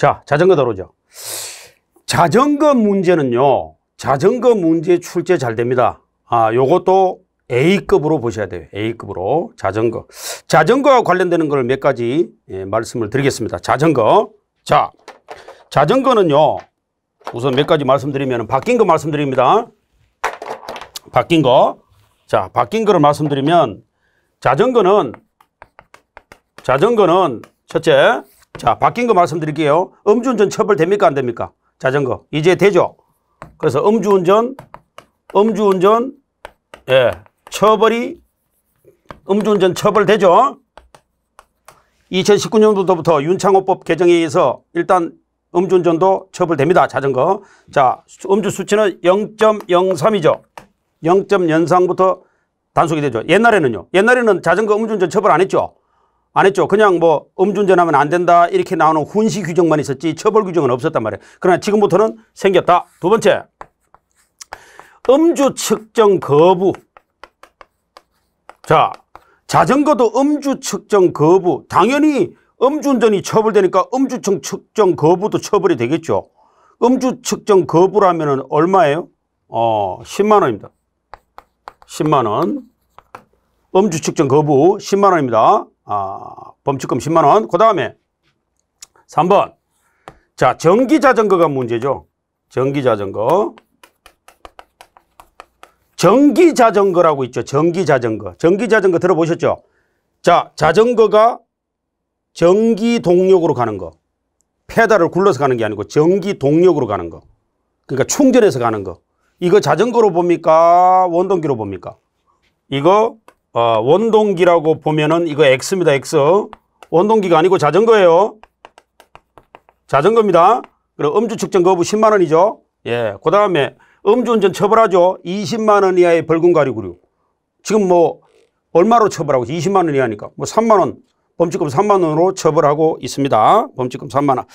자, 자전거 도로죠. 자전거 문제는요, 자전거 문제 출제 잘 됩니다. 요것도 A급으로 보셔야 돼요. A급으로. 자전거와 관련되는 걸 몇 가지 말씀을 드리겠습니다. 자전거. 자, 자전거는요, 우선 몇 가지 말씀드리면 바뀐 거 말씀드립니다. 바뀐 거. 자, 바뀐 거를 말씀드리면 자전거는 첫째, 자, 바뀐 거 말씀드릴게요. 음주운전 처벌됩니까? 안 됩니까? 자전거. 이제 되죠? 그래서 음주운전, 예, 음주운전 처벌되죠? 2019년도부터 윤창호법 개정에 의해서 일단 음주운전도 처벌됩니다. 자전거. 자, 음주 수치는 0.03이죠. 0.03부터 단속이 되죠. 옛날에는 자전거 음주운전 처벌 안 했죠. 그냥 뭐 음주운전하면 안 된다 이렇게 나오는 훈시 규정만 있었지 처벌 규정은 없었단 말이에요. 그러나 지금부터는 생겼다. 두 번째, 음주 측정 거부. 자, 자전거도 음주 측정 거부. 당연히 음주운전이 처벌되니까 음주 측정 거부도 처벌이 되겠죠. 음주 측정 거부라면은 얼마예요? 10만 원입니다. 10만 원. 음주 측정 거부 10만 원입니다. 범칙금 10만 원. 그 다음에 3번. 자, 전기자전거가 문제죠. 전기자전거라고 있죠. 전기자전거 들어보셨죠? 자, 자전거가 전기 동력으로 가는 거. 페달을 굴러서 가는 게 아니고 전기 동력으로 가는 거. 그러니까 충전해서 가는 거. 이거 자전거로 봅니까? 원동기로 봅니까? 이거 원동기라고 보면은 이거 X입니다. X. 원동기가 아니고 자전거예요. 자전거입니다. 그리고 음주 측정 거부 10만 원이죠. 예. 그 다음에 음주운전 처벌하죠. 20만 원 이하의 벌금 가리구류. 지금 뭐 얼마로 처벌하고 20만 원 이하니까 뭐 3만 원, 범칙금 3만 원으로 처벌하고 있습니다. 범칙금 3만 원.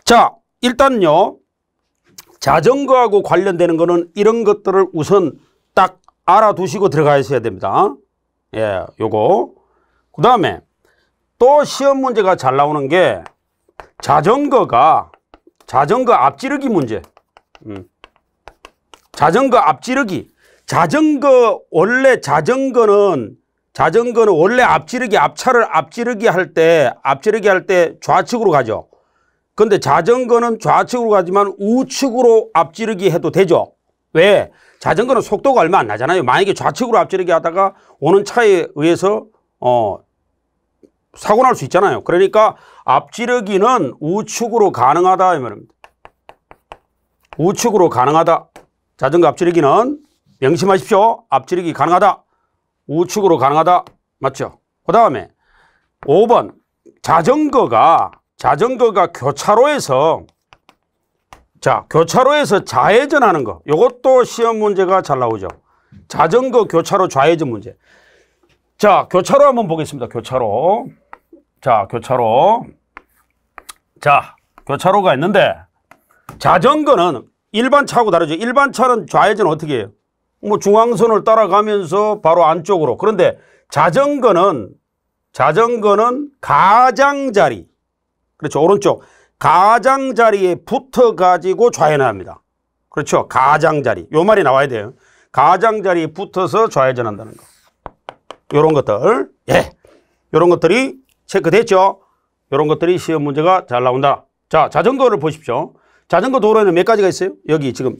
자, 일단요. 자전거하고 관련되는 거는 이런 것들을 우선 딱 알아두시고 들어가셔야 됩니다. 예, 요거. 그 다음에 또 시험 문제가 잘 나오는 게 자전거 앞지르기 문제. 자전거 앞지르기. 자전거는 원래 앞차를 앞지르기 할 때 좌측으로 가죠. 근데 자전거는 좌측으로 가지만 우측으로 앞지르기 해도 되죠. 왜? 자전거는 속도가 얼마 안 나잖아요. 만약에 좌측으로 앞지르기 하다가 오는 차에 의해서 사고 날 수 있잖아요. 그러니까 앞지르기는 우측으로 가능하다 이 말입니다. 우측으로 가능하다. 자전거 앞지르기는 명심하십시오. 앞지르기 가능하다. 우측으로 가능하다. 맞죠? 그 다음에 5번. 자전거가 교차로에서 좌회전하는 거. 이것도 시험 문제가 잘 나오죠. 자전거 교차로 좌회전 문제. 자, 교차로 한번 보겠습니다. 교차로. 교차로가 있는데 자전거는 일반 차하고 다르죠. 일반 차는 좌회전 어떻게 해요? 뭐 중앙선을 따라가면서 바로 안쪽으로. 그런데 자전거는 가장자리. 그렇죠. 오른쪽. 가장자리에 붙어가지고 좌회전합니다. 그렇죠. 가장자리. 요 말이 나와야 돼요. 가장자리에 붙어서 좌회전한다는 거. 요런 것들. 예. 요런 것들이 체크됐죠. 요런 것들이 시험 문제가 잘 나온다. 자, 자전거를 보십시오. 자전거 도로에는 몇 가지가 있어요? 여기 지금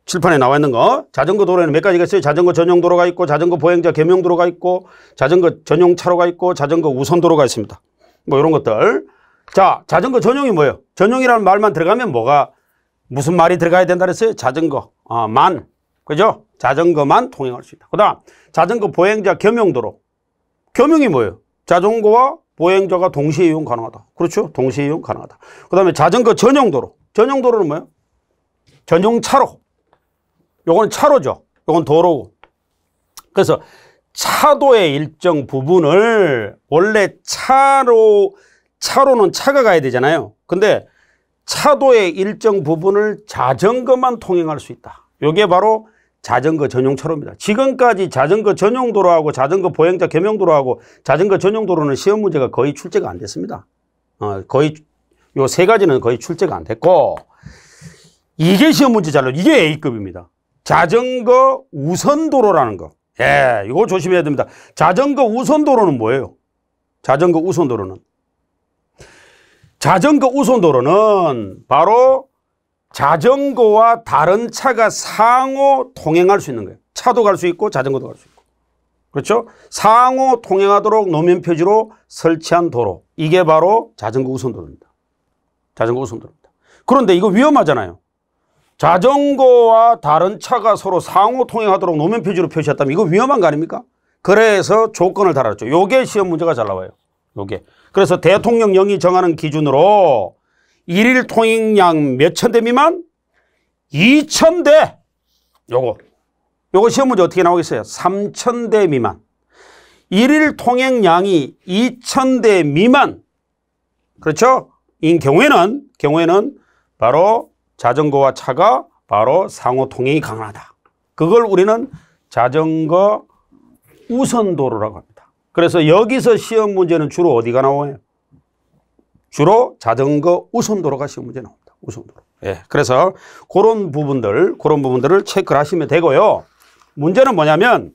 칠판에 나와 있는 거. 자전거 도로에는 몇 가지가 있어요? 자전거 전용 도로가 있고, 자전거 보행자 겸용 도로가 있고, 자전거 전용 차로가 있고, 자전거 우선 도로가 있습니다. 뭐 이런 것들. 자, 자전거 전용이 뭐예요? 전용이라는 말만 들어가면 무슨 말이 들어가야 된다 그랬어요? 자전거, 만. 그죠? 자전거만 통행할 수 있다. 그 다음, 자전거 보행자 겸용 도로. 겸용이 뭐예요? 자전거와 보행자가 동시에 이용 가능하다. 그렇죠? 동시에 이용 가능하다. 그 다음에 자전거 전용 도로. 전용 도로는 뭐예요? 전용 차로. 요건 차로죠. 요건 도로고. 그래서 차도의 일정 부분을 원래 차로는 차가 가야 되잖아요. 근데 차도의 일정 부분을 자전거만 통행할 수 있다. 요게 바로 자전거 전용 차로입니다. 지금까지 자전거 전용 도로하고 자전거 보행자 겸용 도로하고 자전거 전용 도로는 시험 문제가 거의 출제가 안 됐습니다. 거의 요 세 가지는 거의 출제가 안 됐고, 이게 시험 문제 잘 나와요. 이게 A급입니다. 자전거 우선도로라는 거. 예, 이거 조심해야 됩니다. 자전거 우선도로는 뭐예요? 자전거 우선도로는 바로 자전거와 다른 차가 상호 통행할 수 있는 거예요. 차도 갈 수 있고 자전거도 갈 수 있고. 그렇죠? 상호 통행하도록 노면 표지로 설치한 도로. 이게 바로 자전거 우선도로입니다. 자전거 우선도로입니다. 그런데 이거 위험하잖아요. 자전거와 다른 차가 서로 상호 통행하도록 노면 표지로 표시했다면 이거 위험한 거 아닙니까? 그래서 조건을 달았죠. 요게 시험 문제가 잘 나와요. 요게. 그래서 대통령령이 정하는 기준으로 일일 통행량 몇천 대 미만? 2,000대. 요거 시험 문제 어떻게 나오겠어요? 3,000대 미만. 일일 통행량이 2,000대 미만. 그렇죠? 인 경우에는 바로 자전거와 차가 바로 상호 통행이 가능하다. 그걸 우리는 자전거 우선도로라고 합니다. 그래서 여기서 시험 문제는 주로 어디가 나와요? 주로 자전거 우선도로가 시험 문제 나옵니다. 우선도로. 예. 그래서 그런 부분들을 체크를 하시면 되고요. 문제는 뭐냐면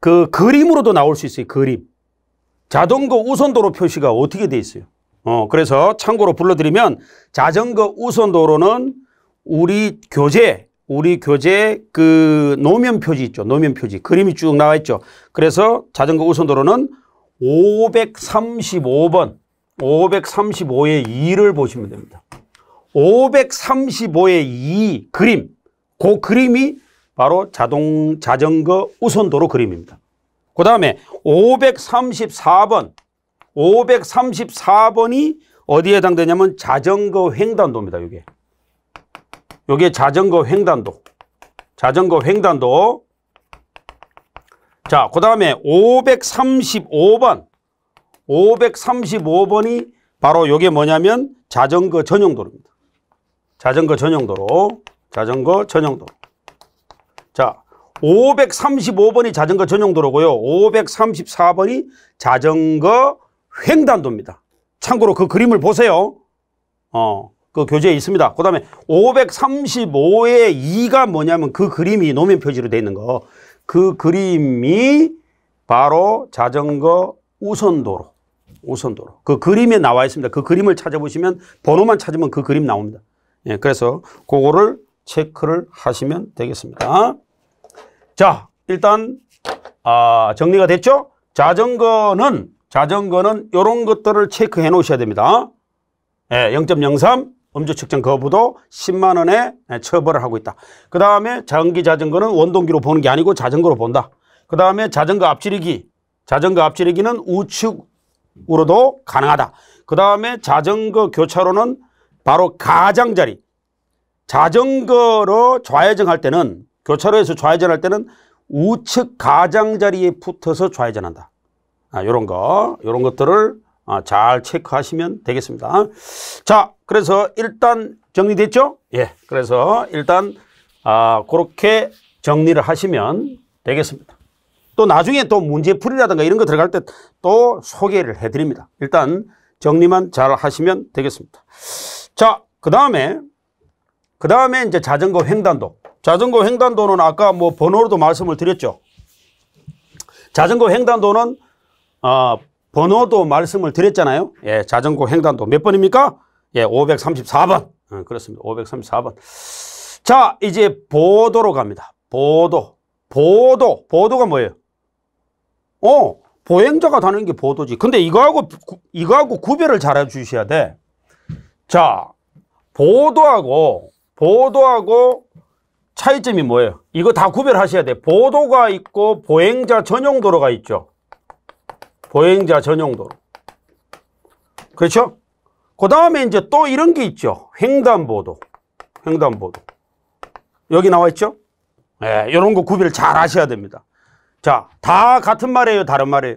그 그림으로도 나올 수 있어요. 그림. 자전거 우선도로 표시가 어떻게 돼 있어요? 그래서 참고로 불러드리면 자전거 우선도로는 우리 교재 그 노면 표지 있죠. 노면 표지. 그림이 쭉 나와 있죠. 그래서 자전거 우선도로는 535번, 535의 2를 보시면 됩니다. 535의 2 그림. 그 그림이 바로 자전거 우선도로 그림입니다. 그 다음에 534번이 어디에 해당되냐면 자전거 횡단도입니다. 요게 자전거 횡단도. 자, 그 다음에 535번이 바로 요게 뭐냐면 자전거 전용도로입니다. 자전거 전용도로. 자, 535번이 자전거 전용도로고요. 534번이 자전거 횡단도입니다. 참고로 그 그림을 보세요. 그 교재에 있습니다. 그 다음에 535의 2가 뭐냐면 그 그림이 노면 표지로 되어 있는 거. 그 그림이 바로 자전거 우선도로. 그 그림에 나와 있습니다. 그 그림을 찾아보시면 번호만 찾으면 그 그림 나옵니다. 예, 그래서 그거를 체크를 하시면 되겠습니다. 자, 일단 정리가 됐죠? 자전거는 이런 것들을 체크해 놓으셔야 됩니다. 예, 0.03 음주 측정 거부도 10만 원에 처벌을 하고 있다. 그 다음에 전기 자전거는 원동기로 보는 게 아니고 자전거로 본다. 그 다음에 자전거 앞지르기는 우측으로도 가능하다. 그 다음에 자전거 교차로는 바로 가장자리. 자전거로 좌회전할 때는 교차로에서 좌회전할 때는 우측 가장자리에 붙어서 좌회전한다. 요런 것들을 잘 체크하시면 되겠습니다. 자, 그래서 일단 정리됐죠? 예. 그래서 일단 그렇게 정리를 하시면 되겠습니다. 또 나중에 또 문제풀이라든가 이런 거 들어갈 때 또 소개를 해드립니다. 일단 정리만 잘 하시면 되겠습니다. 자, 그 다음에 이제 자전거 횡단도. 자전거 횡단도는 아까 뭐 번호로도 말씀을 드렸죠. 자전거 횡단도는 번호도 말씀을 드렸잖아요. 예, 자전거 횡단도 몇 번입니까? 예, 534번. 그렇습니다. 534번. 자, 이제 보도로 갑니다. 보도가 뭐예요? 보행자가 다니는 게 보도지. 근데 이거하고 구별을 잘 해주셔야 돼. 자, 보도하고 차이점이 뭐예요? 이거 다 구별하셔야 돼. 보도가 있고 보행자 전용 도로가 있죠. 보행자 전용도로. 그렇죠? 그 다음에 이제 또 이런 게 있죠. 횡단보도. 여기 나와 있죠? 예, 이런 거 구별 잘 하셔야 됩니다. 자, 다 같은 말이에요? 다른 말이에요?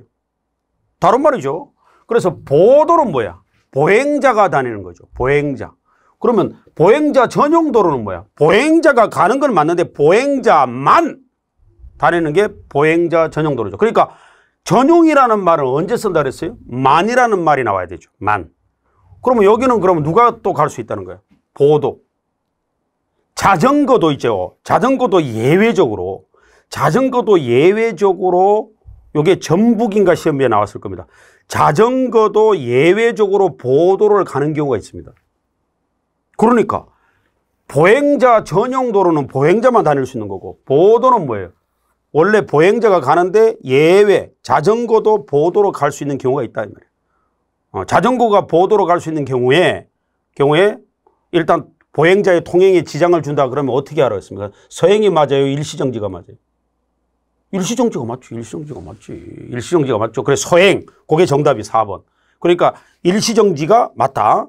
다른 말이죠. 그래서 보도는 뭐야? 보행자가 다니는 거죠. 보행자. 그러면 보행자 전용도로는 뭐야? 보행자가 가는 건 맞는데 보행자만 다니는 게 보행자 전용도로죠. 그러니까 전용이라는 말은 언제 쓴다 그랬어요? 만이라는 말이 나와야 되죠. 만. 그러면 여기는 그러면 누가 또 갈 수 있다는 거예요? 보도. 자전거도 있죠. 자전거도 예외적으로 요게 전북인가 시험에 나왔을 겁니다. 자전거도 예외적으로 보도를 가는 경우가 있습니다. 그러니까 보행자 전용 도로는 보행자만 다닐 수 있는 거고 보도는 뭐예요? 원래 보행자가 가는데 예외 자전거도 보도로 갈 수 있는 경우가 있다 이 말이에요. 자전거가 보도로 갈 수 있는 경우에 일단 보행자의 통행에 지장을 준다 그러면 어떻게 알았습니까? 서행이 맞아요? 일시정지가 맞아요? 일시정지가 맞죠. 일시정지가 맞죠. 그래서 서행, 그게 정답이 4번. 그러니까 일시정지가 맞다.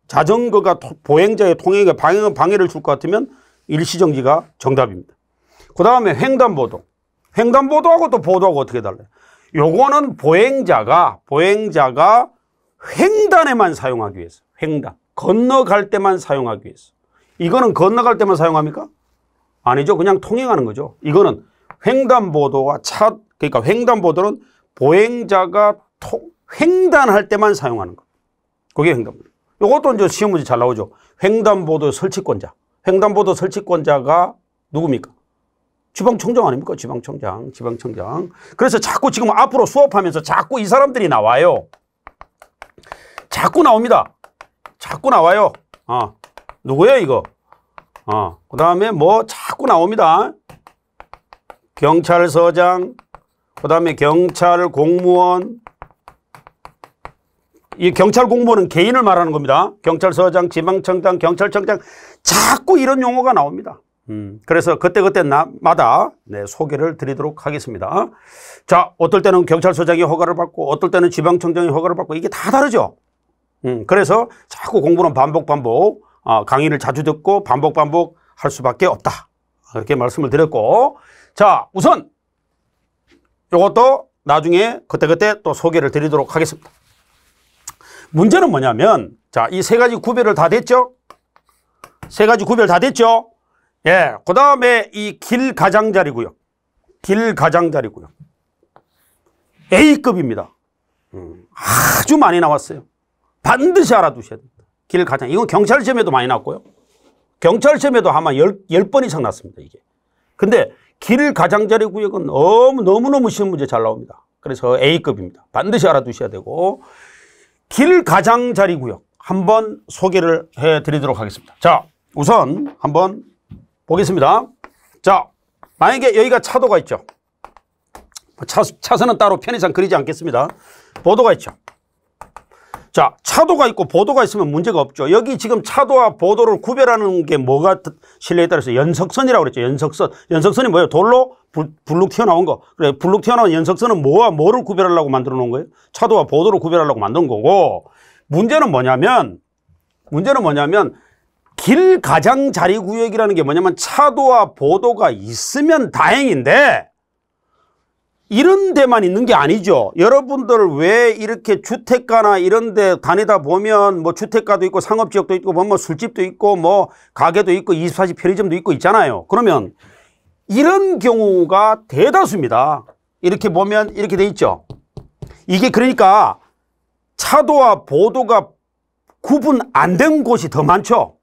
자전거가 보행자의 통행에 방해를 줄 것 같으면 일시정지가 정답입니다. 그 다음에 횡단보도. 횡단보도하고 또 보도하고 어떻게 달라요? 요거는 보행자가 횡단에만 사용하기 위해서. 횡단. 건너갈 때만 사용하기 위해서. 이거는 건너갈 때만 사용합니까? 아니죠. 그냥 통행하는 거죠. 이거는 횡단보도와 그러니까 횡단보도는 보행자가 횡단할 때만 사용하는 거. 그게 횡단보도. 이것도 이제 시험 문제 잘 나오죠. 횡단보도 설치권자. 횡단보도 설치권자가 누굽니까? 지방청장 아닙니까? 지방청장. 그래서 자꾸 지금 앞으로 수업하면서 자꾸 이 사람들이 나와요. 자꾸 나옵니다. 자꾸 나와요. 누구예요, 이거? 그 다음에 뭐 자꾸 나옵니다. 경찰서장, 그 다음에 경찰 공무원. 이 경찰 공무원은 개인을 말하는 겁니다. 경찰서장, 지방청장, 경찰청장. 자꾸 이런 용어가 나옵니다. 그래서 그때마다 소개를 드리도록 하겠습니다. 자, 어떨 때는 경찰서장이 허가를 받고 어떨 때는 지방청장이 허가를 받고 이게 다 다르죠. 그래서 자꾸 공부는 반복 강의를 자주 듣고 반복 할 수밖에 없다. 이렇게 말씀을 드렸고, 자, 우선 이것도 나중에 그때 또 소개를 드리도록 하겠습니다. 문제는 뭐냐면, 자, 이 세 가지 구별을 다 됐죠? 세 가지 구별 다 됐죠? 예. 그 다음에 이 길 가장자리구역. A급입니다. 아주 많이 나왔어요. 반드시 알아두셔야 됩니다. 길 가장. 이건 경찰 시험에도 많이 나왔고요. 경찰 시험에도 아마 10번 이상 났습니다, 이게. 근데 길 가장자리 구역은 너무너무 시험 문제 잘 나옵니다. 그래서 A급입니다. 반드시 알아두셔야 되고, 길 가장자리 구역 한번 소개를 해 드리도록 하겠습니다. 자, 우선 한번 보겠습니다. 자, 만약에 여기가 차도가 있죠. 차선은 따로 편의상 그리지 않겠습니다. 보도가 있죠. 자, 차도가 있고 보도가 있으면 문제가 없죠. 여기 지금 차도와 보도를 구별하는 게 뭐가 실내에 따라서 연석선이라고 그랬죠. 연석선이 뭐예요? 돌로 불룩 튀어나온 거. 그래, 불룩 튀어나온 연석선은 뭐와 뭐를 구별하려고 만들어 놓은 거예요? 차도와 보도를 구별하려고 만든 거고, 문제는 뭐냐면 길 가장자리 구역이라는 게 뭐냐면 차도와 보도가 있으면 다행인데 이런 데만 있는 게 아니죠. 여러분들 왜 이렇게 주택가나 이런 데 다니다 보면 뭐 주택가도 있고 상업지역도 있고 뭐 술집도 있고 뭐 가게도 있고 24시 편의점도 있고 있잖아요. 그러면 이런 경우가 대다수입니다. 이렇게 보면 이렇게 돼 있죠. 이게 그러니까 차도와 보도가 구분 안 된 곳이 더 많죠.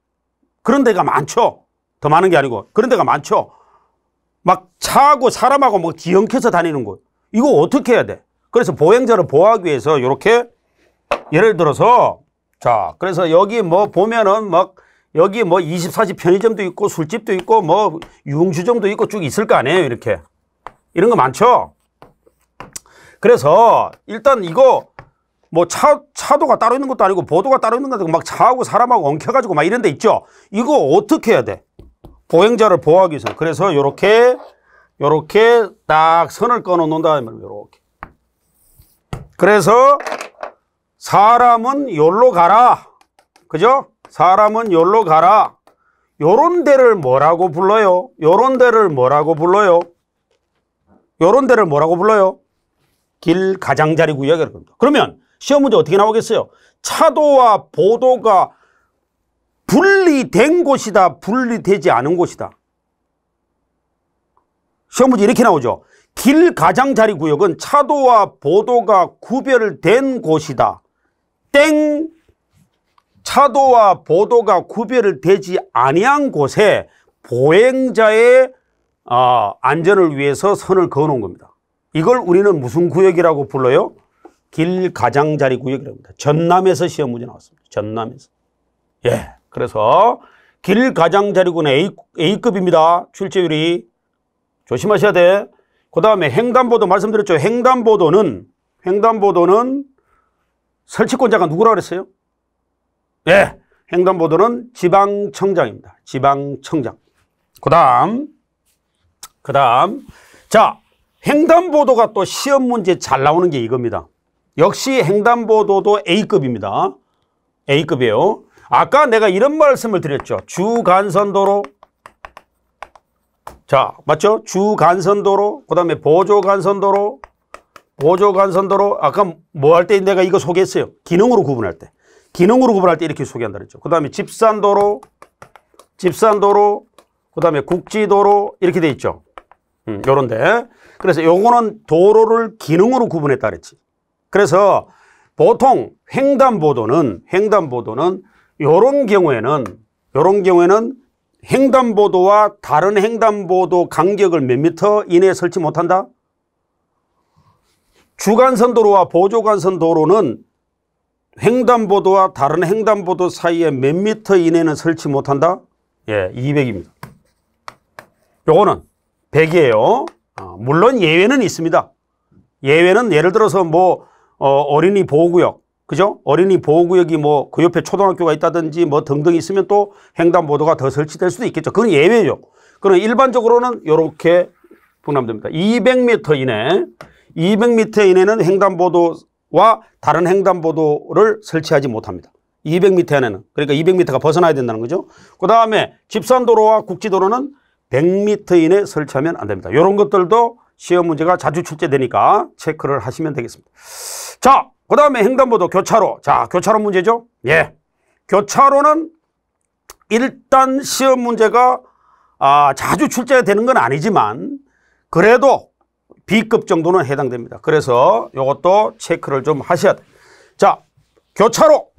그런 데가 많죠. 더 많은 게 아니고 그런 데가 많죠. 막 차하고 사람하고 뭐 뒤엉켜서 다니는 곳. 이거 어떻게 해야 돼? 그래서 보행자를 보호하기 위해서 이렇게 예를 들어서 자, 그래서 여기 뭐 보면은 막 여기 뭐 24시 편의점도 있고 술집도 있고 뭐 유흥주점도 있고 쭉 있을 거 아니에요. 이렇게. 이런 거 많죠. 그래서 일단 이거 뭐 차도가 따로 있는 것도 아니고 보도가 따로 있는 것도 아니고 막 차하고 사람하고 엉켜가지고 막 이런 데 있죠. 이거 어떻게 해야 돼? 보행자를 보호하기 위해서. 그래서 요렇게 딱 선을 끊어 놓은 다음에 요렇게. 그래서 사람은 요로 가라. 그죠? 사람은 요로 가라. 요런 데를 뭐라고 불러요? 요런 데를 뭐라고 불러요? 길 가장자리 구역이라고 합니다. 그러면 시험 문제 어떻게 나오겠어요? 차도와 보도가 분리된 곳이다, 분리되지 않은 곳이다. 시험 문제 이렇게 나오죠. 길 가장자리 구역은 차도와 보도가 구별된 곳이다. 땡, 차도와 보도가 구별되지 아니한 곳에 보행자의 안전을 위해서 선을 그어놓은 겁니다. 이걸 우리는 무슨 구역이라고 불러요? 길가장자리 구역이라고 합니다. 전남에서 시험 문제 나왔습니다. 전남에서. 예. 그래서 길가장자리구는 A급입니다. 출제율이. 조심하셔야 돼. 그 다음에 횡단보도 말씀드렸죠. 횡단보도는 설치권자가 누구라고 그랬어요? 예. 횡단보도는 지방청장입니다. 지방청장. 그 다음. 자, 횡단보도가 또 시험 문제 잘 나오는 게 이겁니다. 역시 횡단보도도 A급입니다. A급이에요. 아까 내가 이런 말씀을 드렸죠. 주간선도로. 자, 맞죠? 주간선도로. 그 다음에 보조간선도로. 아까 뭐 할 때 내가 이거 소개했어요. 기능으로 구분할 때. 이렇게 소개한다 그랬죠. 그 다음에 집산도로. 그 다음에 국지도로. 이렇게 돼 있죠. 요런데. 그래서 요거는 도로를 기능으로 구분했다 그랬지. 그래서 보통 횡단보도는 요런 경우에는 횡단보도와 다른 횡단보도 간격을 몇 미터 이내에 설치 못한다? 주간선도로와 보조간선도로는 횡단보도와 다른 횡단보도 사이에 몇 미터 이내는 설치 못한다? 예, 200입니다. 요거는 100이에요. 물론 예외는 있습니다. 예외는 예를 들어서 뭐 어린이 보호구역, 그죠? 어린이 보호구역이 뭐 그 옆에 초등학교가 있다든지 뭐 등등 있으면 또 횡단보도가 더 설치될 수도 있겠죠. 그건 예외죠. 그럼 일반적으로는 이렇게 분하면 됩니다. 200m 이내는 횡단보도와 다른 횡단보도를 설치하지 못합니다. 200m 안에는. 그러니까 200m가 벗어나야 된다는 거죠. 그 다음에 집산도로와 국지도로는 100m 이내 설치하면 안 됩니다. 이런 것들도 시험 문제가 자주 출제되니까 체크를 하시면 되겠습니다. 자, 그 다음에 횡단보도 교차로. 자, 교차로 문제죠. 예. 교차로는 일단 시험 문제가 자주 출제되는 건 아니지만 그래도 B급 정도는 해당됩니다. 그래서 이것도 체크를 좀 하셔야 돼요. 자, 교차로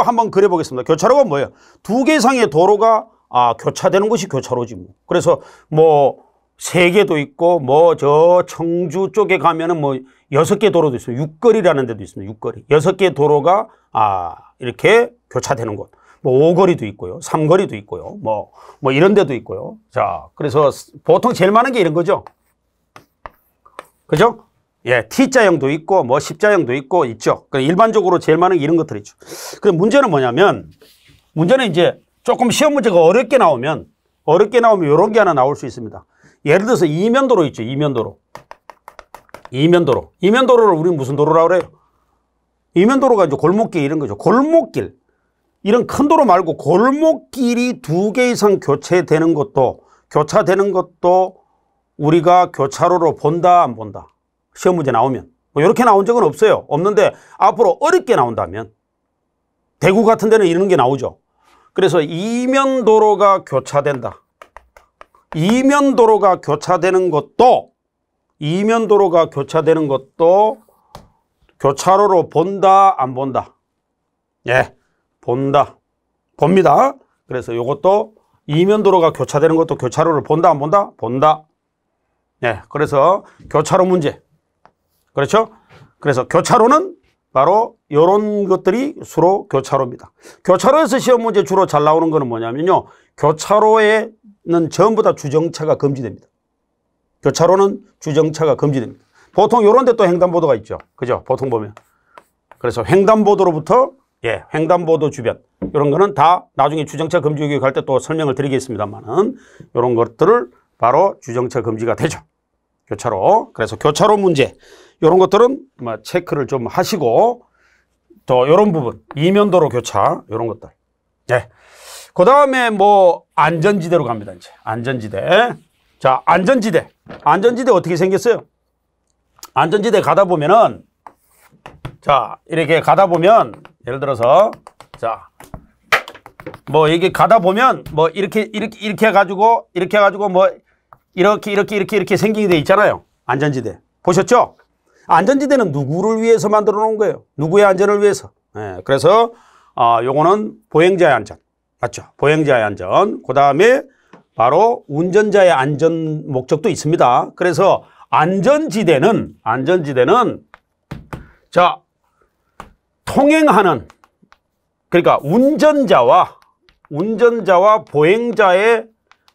한번 그려보겠습니다. 교차로가 뭐예요? 두 개 이상의 도로가 교차되는 것이 교차로지 뭐. 그래서 뭐 3개도 있고 뭐 저 청주 쪽에 가면은 뭐 6개 도로도 있어요. 육거리라는 데도 있습니다. 육거리. 6개 도로가 이렇게 교차되는 곳. 뭐 5거리도 있고요. 3거리도 있고요. 뭐 이런 데도 있고요. 자, 그래서 보통 제일 많은 게 이런 거죠. 그죠? 예, T자형도 있고 뭐 십자형도 있고 있죠. 일반적으로 제일 많은 게 이런 것들이 있죠. 그럼 문제는 뭐냐면 문제는 이제 조금 시험 문제가 어렵게 나오면 이런 게 하나 나올 수 있습니다. 예를 들어서 이면도로 있죠. 이면도로를 우리는 무슨 도로라고 그래요? 이면도로가 이제 골목길 이런 거죠. 골목길. 이런 큰 도로 말고 골목길이 2개 이상 교차되는 것도 우리가 교차로로 본다, 안 본다? 시험 문제 나오면. 뭐 이렇게 나온 적은 없어요. 없는데 앞으로 어렵게 나온다면 대구 같은 데는 이런 게 나오죠. 그래서 이면도로가 교차된다. 이면도로가 교차되는 것도 교차로로 본다, 안 본다? 예, 본다. 봅니다. 그래서 이것도 이면도로가 교차되는 것도 교차로를 본다, 안 본다? 본다. 예, 그래서 교차로 문제. 그렇죠? 그래서 교차로는 바로 이런 것들이 주로 교차로입니다. 교차로에서 시험 문제 주로 잘 나오는 거는 뭐냐면요. 교차로에는 전부 다 주정차가 금지됩니다. 교차로는 주정차가 금지됩니다. 보통 이런 데 또 횡단보도가 있죠. 그죠? 보통 보면. 그래서 횡단보도로부터 횡단보도 주변 이런 거는 다 나중에 주정차 금지 구역 할 때 또 설명을 드리겠습니다만은 이런 것들을 바로 주정차 금지가 되죠. 교차로. 그래서 교차로 문제 이런 것들은 체크를 좀 하시고 또 이런 부분 이면도로 교차 이런 것들. 네. 그 다음에 뭐 안전지대로 갑니다. 이제 안전지대. 자, 안전지대 어떻게 생겼어요? 안전지대 가다 보면은 자 이렇게 가다 보면 예를 들어서 자 뭐 이게 가다 보면 뭐 이렇게 해가지고 뭐 이렇게 생기게 돼 있잖아요. 안전지대 보셨죠? 안전지대는 누구를 위해서 만들어 놓은 거예요? 누구의 안전을 위해서? 예, 그래서 요거는 보행자의 안전. 맞죠? 보행자의 안전. 그 다음에 바로 운전자의 안전 목적도 있습니다. 그래서 안전지대는 자, 통행하는, 그러니까 운전자와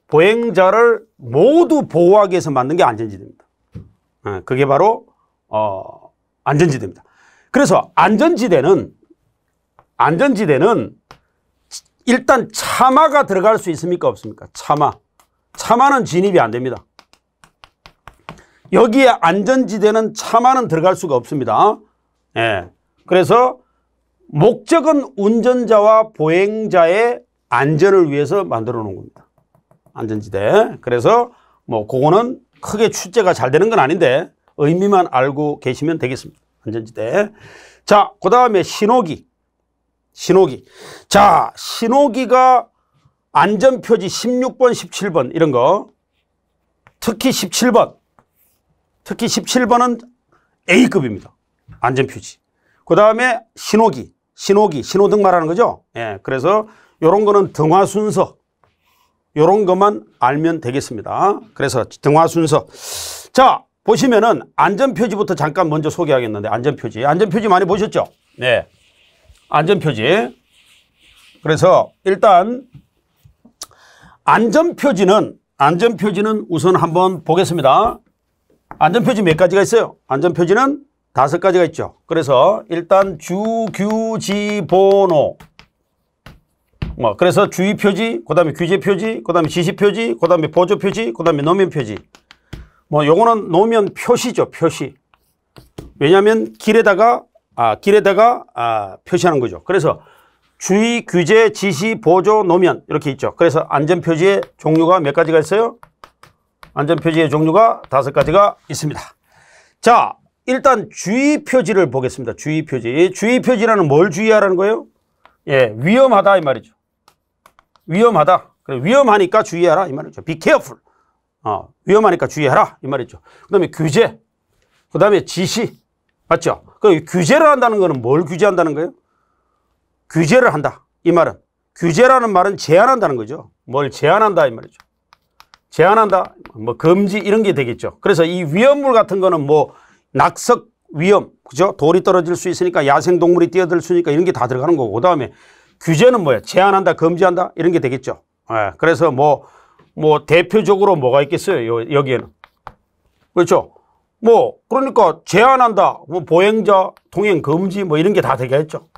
보행자를 모두 보호하기 위해서 만든 게 안전지대입니다. 그게 바로 안전지대입니다. 그래서 안전지대는 일단 차마가 들어갈 수 있습니까? 없습니까? 차마는 진입이 안 됩니다. 여기에 안전지대는 차마는 들어갈 수가 없습니다. 예. 그래서 목적은 운전자와 보행자의 안전을 위해서 만들어 놓은 겁니다. 안전지대. 그래서 뭐 그거는 크게 출제가 잘 되는 건 아닌데 의미만 알고 계시면 되겠습니다. 안전지대. 자, 그 다음에 신호기. 자, 신호기가 안전표지 16번, 17번 이런 거. 특히 17번은 A급입니다. 안전표지. 그 다음에 신호기, 신호등 말하는 거죠. 예, 그래서 이런 거는 등화 순서, 이런 것만 알면 되겠습니다. 그래서 등화 순서. 자, 보시면은 안전표지부터 잠깐 먼저 소개하겠는데, 안전표지 많이 보셨죠? 네. 안전표지. 그래서 일단 안전표지는 우선 한번 보겠습니다. 안전표지 몇 가지가 있어요? 안전표지는 5가지가 있죠. 그래서 일단 주규지번호, 그래서 주의표지, 그 다음에 규제표지, 그 다음에 지시표지, 그 다음에 보조표지, 그 다음에 노면표지. 요거는 노면 표시죠, 표시. 왜냐하면 길에다가 표시하는 거죠. 그래서 주의, 규제, 지시, 보조, 노면 이렇게 있죠. 그래서 안전표지의 종류가 몇 가지가 있어요? 안전표지의 종류가 5가지가 있습니다. 자, 일단 주의표지를 보겠습니다. 주의표지라는 뭘 주의하라는 거예요? 예, 위험하다 이 말이죠. 위험하다. 위험하니까 주의하라 이 말이죠. Be careful. 위험하니까 주의하라 이 말이죠. 그 다음에 규제, 그 다음에 지시. 맞죠? 규제를 한다는 거는 뭘 규제한다는 거예요? 규제를 한다. 이 말은. 규제라는 말은 제한한다는 거죠. 뭘 제한한다 이 말이죠. 제한한다. 금지 이런 게 되겠죠. 그래서 이 위험물 같은 거는 낙석 위험, 그죠? 돌이 떨어질 수 있으니까 야생동물이 뛰어들 수 있으니까 이런 게 다 들어가는 거고. 그 다음에 규제는 뭐예요? 제한한다, 금지한다 이런 게 되겠죠. 예, 그래서 대표적으로 뭐가 있겠어요? 여기에는. 그렇죠? 그러니까 제한한다, 보행자 통행 금지 이런 게 다 들어가겠죠.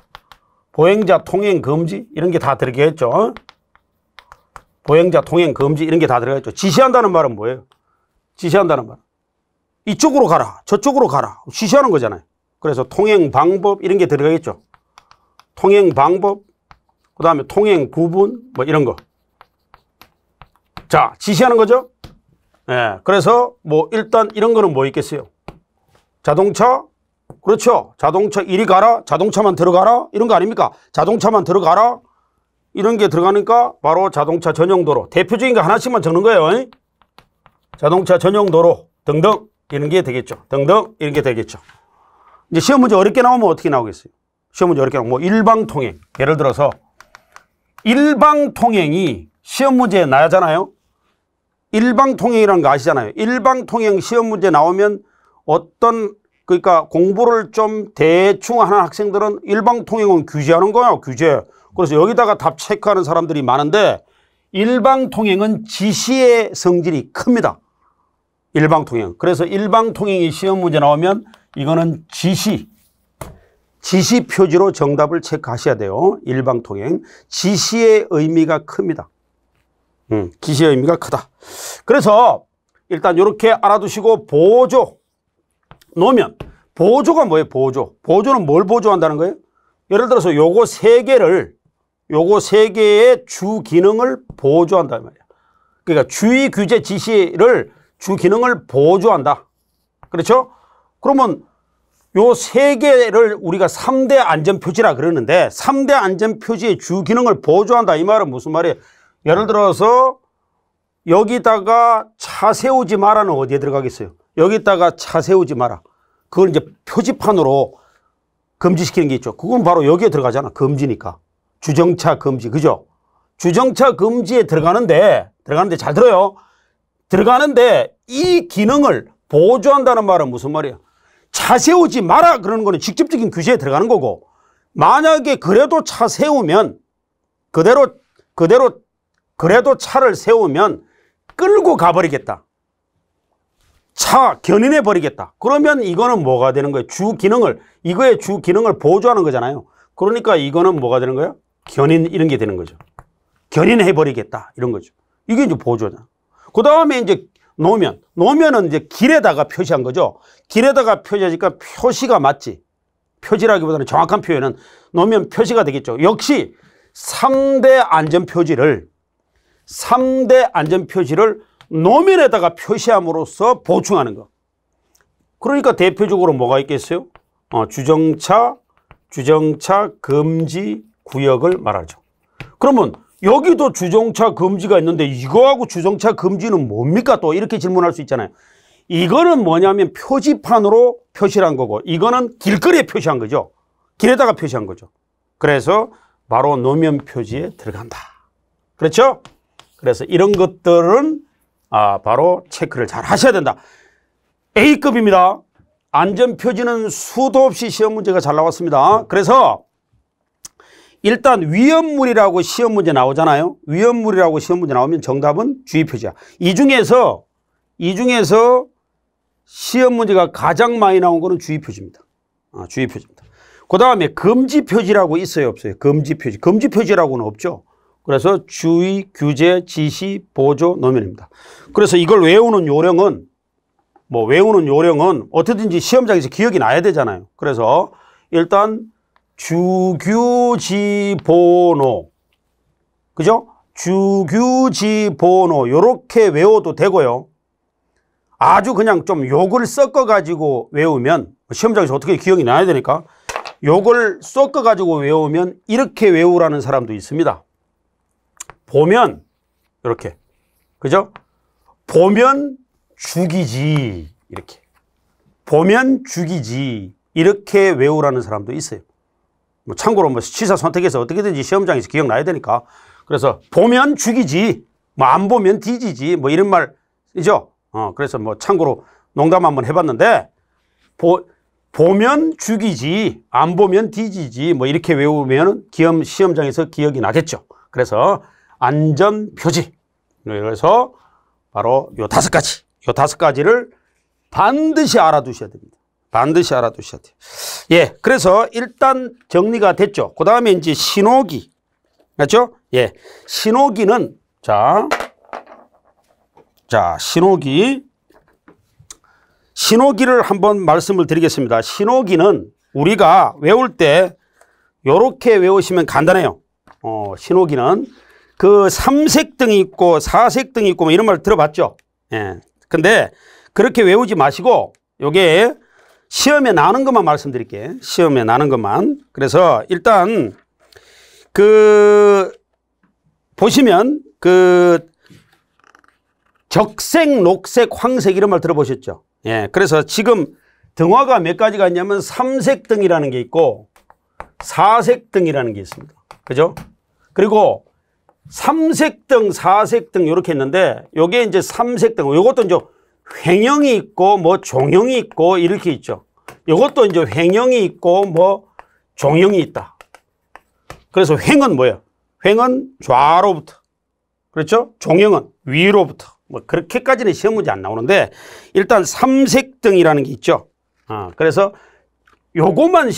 보행자 통행 금지 이런 게 다 들어가겠죠. 보행자 통행 금지 이런 게 다 들어가겠죠. 지시한다는 말은 뭐예요? 지시한다는 말. 이쪽으로 가라, 저쪽으로 가라. 지시하는 거잖아요. 그래서 통행 방법 이런 게 들어가겠죠. 통행 방법, 그 다음에 통행 구분 이런 거. 자, 지시하는 거죠. 예, 그래서 일단 이런 거는 뭐 있겠어요? 자동차, 그렇죠. 자동차 이리 가라, 자동차만 들어가라 이런 거 아닙니까? 자동차만 들어가라 이런 게 들어가니까 바로 자동차 전용 도로. 대표적인 거 하나씩만 적는 거예요. 자동차 전용 도로 등등 이런 게 되겠죠. 등등 이런 게 되겠죠. 이제 시험 문제 어렵게 나오면 어떻게 나오겠어요? 시험 문제 어렵게 나오면 일방통행. 예를 들어서 일방통행이 시험 문제에 나잖아요. 일방통행이라는 거 아시잖아요. 일방통행 시험 문제 나오면 그러니까 공부를 좀 대충 하는 학생들은 일방통행은 규제하는 거예요. 규제. 그래서 여기다가 답 체크하는 사람들이 많은데 일방통행은 지시의 성질이 큽니다. 일방통행. 그래서 일방통행이 시험 문제 나오면 이거는 지시 표지로 정답을 체크하셔야 돼요. 일방통행. 지시의 의미가 큽니다. 지시의 의미가 크다. 그래서 일단 이렇게 알아두시고 보조, 노면. 보조가 뭐예요? 보조는 뭘 보조한다는 거예요? 예를 들어서 요거 세 개의 주 기능을 보조한다는 말이에요. 그러니까 주의, 규제, 지시를 주 기능을 보조한다. 그렇죠? 그러면 요 세 개를 우리가 3대 안전표지라 그러는데 3대 안전표지의 주 기능을 보조한다. 이 말은 무슨 말이에요? 예를 들어서 여기다가 차 세우지 마라는 어디에 들어가겠어요? 여기다가 차 세우지 마라. 그걸 이제 표지판으로 금지시키는 게 있죠. 그건 바로 여기에 들어가잖아. 금지니까. 주정차 금지. 그죠? 주정차 금지에 들어가는데 잘 들어요. 들어가는데 이 기능을 보조한다는 말은 무슨 말이야? 차 세우지 마라 그러는 거는 직접적인 규제에 들어가는 거고, 만약에 그래도 차 세우면 그대로 그래도 차를 세우면 끌고 가버리겠다. 차 견인해 버리겠다. 그러면 이거는 뭐가 되는 거예요? 이거의 주 기능을 보조하는 거잖아요. 그러니까 이거는 뭐가 되는 거예요? 견인 이런 게 되는 거죠. 견인해 버리겠다 이런 거죠. 이게 이제 보조잖아. 그 다음에 이제 노면은 이제 길에다가 표시한 거죠. 길에다가 표시하니까 표시가 맞지. 표지라기보다는 정확한 표현은 노면 표시가 되겠죠. 역시 3대 안전표지를 노면에다가 표시함으로써 보충하는 거. 그러니까 대표적으로 뭐가 있겠어요? 주정차 금지 구역을 말하죠. 그러면 여기도 주정차 금지가 있는데 이거하고 주정차 금지는 뭡니까? 또 이렇게 질문할 수 있잖아요. 이거는 뭐냐면 표지판으로 표시를 한 거고, 이거는 길거리에 표시한 거죠. 길에다가 표시한 거죠. 그래서 바로 노면 표지에 들어간다. 그렇죠? 그래서 이런 것들은 바로 체크를 잘 하셔야 된다. A급입니다. 안전표지는 수도 없이 시험 문제가 잘 나왔습니다. 그래서 일단 위험물이라고 시험 문제 나오잖아요. 위험물이라고 시험 문제 나오면 정답은 주의표지야. 이 중에서 시험 문제가 가장 많이 나온 거는 주의표지입니다. 주의표지입니다. 그 다음에 금지표지라고 있어요, 없어요? 금지표지. 금지표지라고는 없죠. 그래서 주의, 규제, 지시, 보조, 노면입니다. 그래서 이걸 외우는 요령은 어떻게든지 시험장에서 기억이 나야 되잖아요. 그래서 일단 주규지보노, 그죠? 주규지보노 요렇게 외워도 되고요. 아주 그냥 좀 욕을 섞어가지고 외우면, 시험장에서 어떻게 기억이 나야 되니까 욕을 섞어가지고 외우면 이렇게 외우라는 사람도 있습니다. 보면 이렇게, 그죠? 보면 죽이지, 이렇게. 보면 죽이지, 이렇게 외우라는 사람도 있어요. 참고로 시사 선택해서 어떻게든지 시험장에서 기억나야 되니까. 그래서 보면 죽이지, 안 보면 뒤지지, 이런 말이죠. 그래서 참고로 농담 한번 해봤는데, 보면 죽이지, 안 보면 뒤지지, 이렇게 외우면 시험장에서 기억이 나겠죠. 그래서 안전표지. 그래서 바로 요 5가지를 반드시 알아두셔야 됩니다. 반드시 알아두셔야 돼요. 예, 그래서 일단 정리가 됐죠. 그 다음에 이제 신호기. 맞죠? 예, 신호기는, 신호기를 한번 말씀을 드리겠습니다. 신호기는 우리가 외울 때 요렇게 외우시면 간단해요. 신호기는 그 3색등이 있고 4색등이 있고 이런 말 들어봤죠? 예. 근데 그렇게 외우지 마시고 요게 시험에 나는 것만 말씀드릴게요. 시험에 나는 것만. 그래서 일단 보시면 적색, 녹색, 황색 이런 말 들어보셨죠? 예. 그래서 지금 등화가 몇 가지가 있냐면 3색등이라는 게 있고 4색등이라는 게 있습니다. 그죠? 그리고 3색등, 4색등 이렇게 있는데 요게 이제 3색등, 요것도 이제 횡형이 있고 종형이 있고 이렇게 있죠. 요것도 이제 횡형이 있고 종형이 있다. 그래서 횡은 뭐예요? 횡은 좌로부터. 그렇죠? 종형은 위로부터. 그렇게까지는 시험 문제 안 나오는데 일단 3색등이라는 게 있죠. 그래서 요것만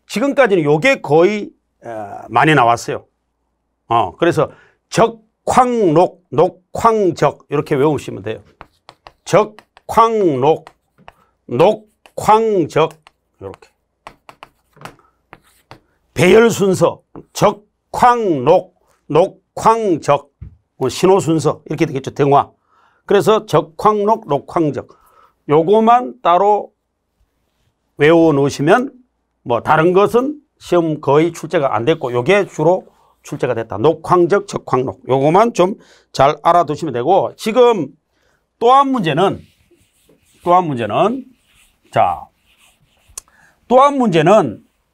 지금까지는 요게 거의 많이 나왔어요. 그래서 적황록, 녹황적 이렇게 외우시면 돼요. 적황록, 녹황적 이렇게. 배열 순서, 적황록, 녹황적, 신호 순서 이렇게 되겠죠. 등화. 그래서 적황록, 녹황적 요거만 따로 외워 놓으시면 다른 것은 시험 거의 출제가 안 됐고 요게 주로 출제가 됐다. 녹황적, 적황록 요거만 좀 잘 알아두시면 되고, 지금 또 한 문제는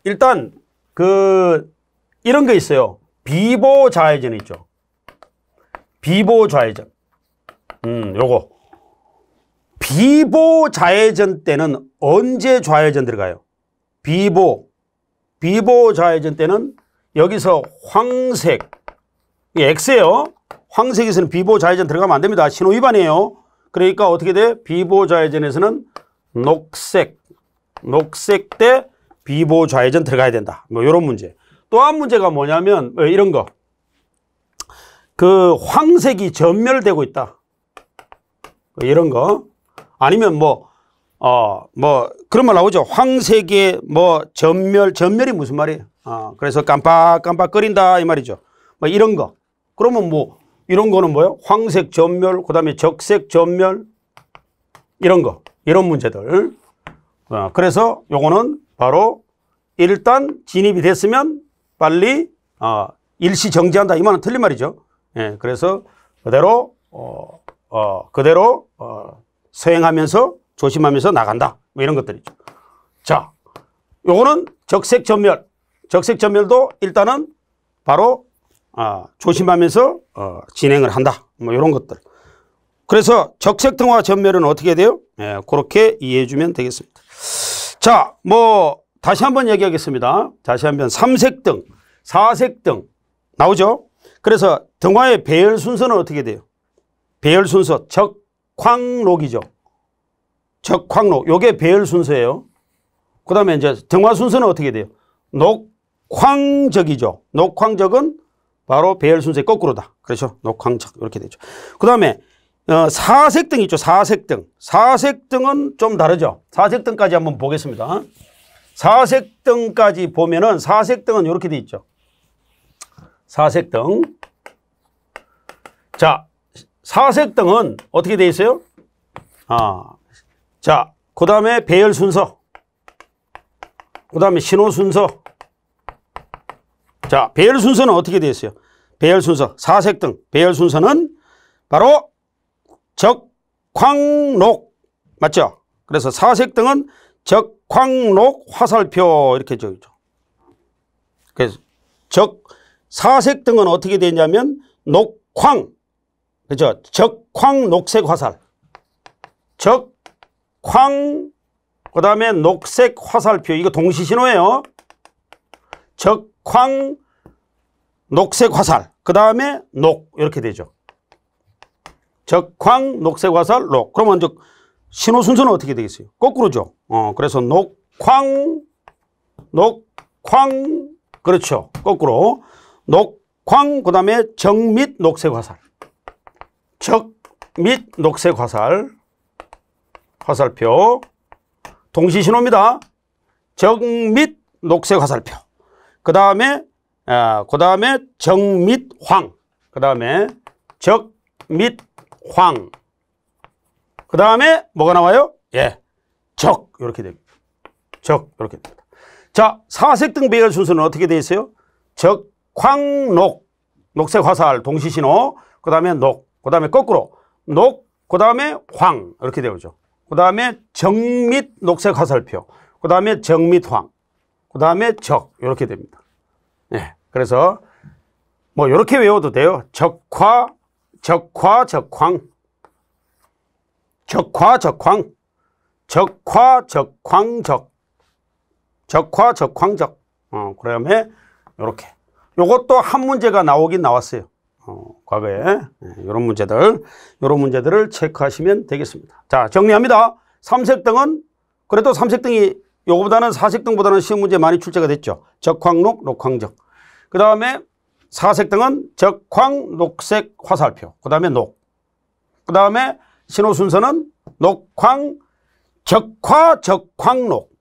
일단 이런 거 있어요. 비보 좌회전 있죠. 비보 좌회전. 요거. 비보 좌회전 때는 언제 좌회전 들어가요? 비보 좌회전 때는 여기서 황색, 이게 X예요. 황색에서는 비보 좌회전 들어가면 안 됩니다. 신호 위반이에요. 그러니까 어떻게 돼? 비보 좌회전에서는 녹색 때 비보 좌회전 들어가야 된다. 뭐 이런 문제. 또 한 문제가 뭐냐면 이런 거. 그 황색이 전멸되고 있다. 이런 거. 아니면 그런 말 나오죠. 황색의 전멸이 무슨 말이에요? 그래서 깜빡깜빡거린다 이 말이죠. 뭐 이런 거. 그러면 이런 거는 뭐예요? 황색 전멸, 그 다음에 적색 전멸, 이런 거. 이런 문제들. 그래서 요거는 바로 일단 진입이 됐으면 빨리 일시 정지한다 이 말은 틀린 말이죠. 예, 그래서 그대로 서행하면서 조심하면서 나간다. 뭐 이런 것들이죠. 자, 요거는 적색 전멸도 일단은 바로 조심하면서 진행을 한다. 뭐 이런 것들. 그래서 적색 등화 전멸은 어떻게 돼요? 예, 그렇게 이해해 주면 되겠습니다. 자, 다시 한번 얘기하겠습니다. 다시 한번 3색등, 4색등 나오죠? 그래서 등화의 배열 순서는 어떻게 돼요? 배열 순서 적황록이죠. 적황록. 요게 배열 순서예요. 그 다음에 이제 등화 순서는 어떻게 돼요? 녹황적이죠. 녹황적은 바로 배열 순서의 거꾸로다. 그렇죠? 녹황적. 이렇게 되죠. 그 다음에 4색등 있죠. 4색등. 4색등은 좀 다르죠. 4색등까지 한번 보겠습니다. 4색등까지 보면은 4색등은 이렇게 돼 있죠. 4색등. 자, 4색등은 어떻게 돼 있어요? 자, 그 다음에 배열 순서. 그 다음에 신호 순서. 자, 배열 순서는 어떻게 되어 있어요? 배열 순서, 4색등. 배열 순서는 바로 적황록. 맞죠? 그래서 4색등은 적황록 화살표 이렇게 적죠. 그래서 4색등은 어떻게 되냐면 녹황. 그죠? 적황 녹색 화살. 적황, 그 다음에 녹색 화살표. 이거 동시신호예요. 적황, 녹색 화살. 그 다음에 녹. 이렇게 되죠. 적황, 녹색 화살, 녹. 그러면 이제 신호 순서는 어떻게 되겠어요? 거꾸로죠. 그래서 녹황, 그렇죠. 거꾸로. 녹황, 그 다음에 적 및 녹색 화살. 적 및 녹색 화살. 화살표. 동시신호입니다. 적 및 녹색 화살표. 그 다음에 적 및 황. 그 다음에 적 및 황. 그 다음에 뭐가 나와요? 예. 적. 이렇게 됩니다. 적. 이렇게 됩니다. 자, 4색등 배열 순서는 어떻게 되어 있어요? 적, 황, 녹. 녹색 화살 동시신호. 그 다음에 녹. 그 다음에 거꾸로. 녹. 그 다음에 황. 이렇게 되죠. 그 다음에 적 및 녹색 화살표. 그 다음에 적 및 황. 그 다음에 적. 이렇게 됩니다. 예. 그래서 이렇게 외워도 돼요. 적화, 적황. 적화, 적황. 적화, 적황적. 적화, 적황적. 그 다음에 이렇게. 요것도 한 문제가 나오긴 나왔어요. 과거에. 이런 문제들을 체크하시면 되겠습니다. 자, 정리합니다. 3색등은 그래도 3색등이 요거보다는 4색등보다는 시험 문제 많이 출제가 됐죠. 적황록, 녹황적. 그 다음에 4색등은 적황, 녹색 화살표. 그 다음에 녹. 그 다음에 신호 순서는 녹황, 적화, 적황록.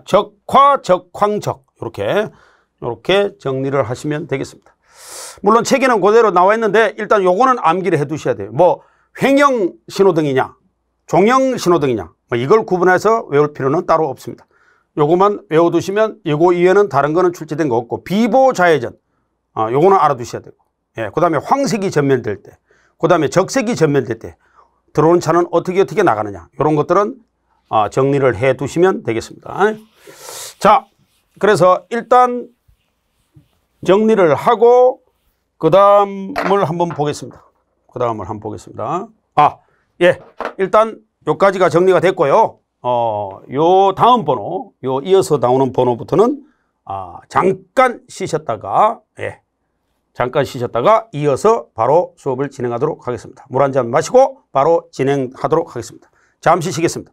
적화, 적황적. 이렇게 정리를 하시면 되겠습니다. 물론 책에는 그대로 나와 있는데 일단 요거는 암기를 해 두셔야 돼요. 횡형 신호등이냐, 종형 신호등이냐, 이걸 구분해서 외울 필요는 따로 없습니다. 요거만 외워두시면 요거 이외에는 다른 거는 출제된 거 없고, 비보 좌회전, 요거는 알아두셔야 되고, 예, 그 다음에 황색이 전멸될 때, 그 다음에 적색이 전멸될 때 들어오는 차는 어떻게 나가느냐, 이런 것들은 정리를 해 두시면 되겠습니다. 자, 그래서 일단 정리를 하고 그 다음을 한번 보겠습니다. 예. 일단 요까지가 정리가 됐고요. 요 다음 번호, 요 이어서 나오는 번호부터는 잠깐 쉬셨다가, 예. 잠깐 쉬셨다가 이어서 바로 수업을 진행하도록 하겠습니다. 물 한 잔 마시고 바로 진행하도록 하겠습니다. 잠시 쉬겠습니다.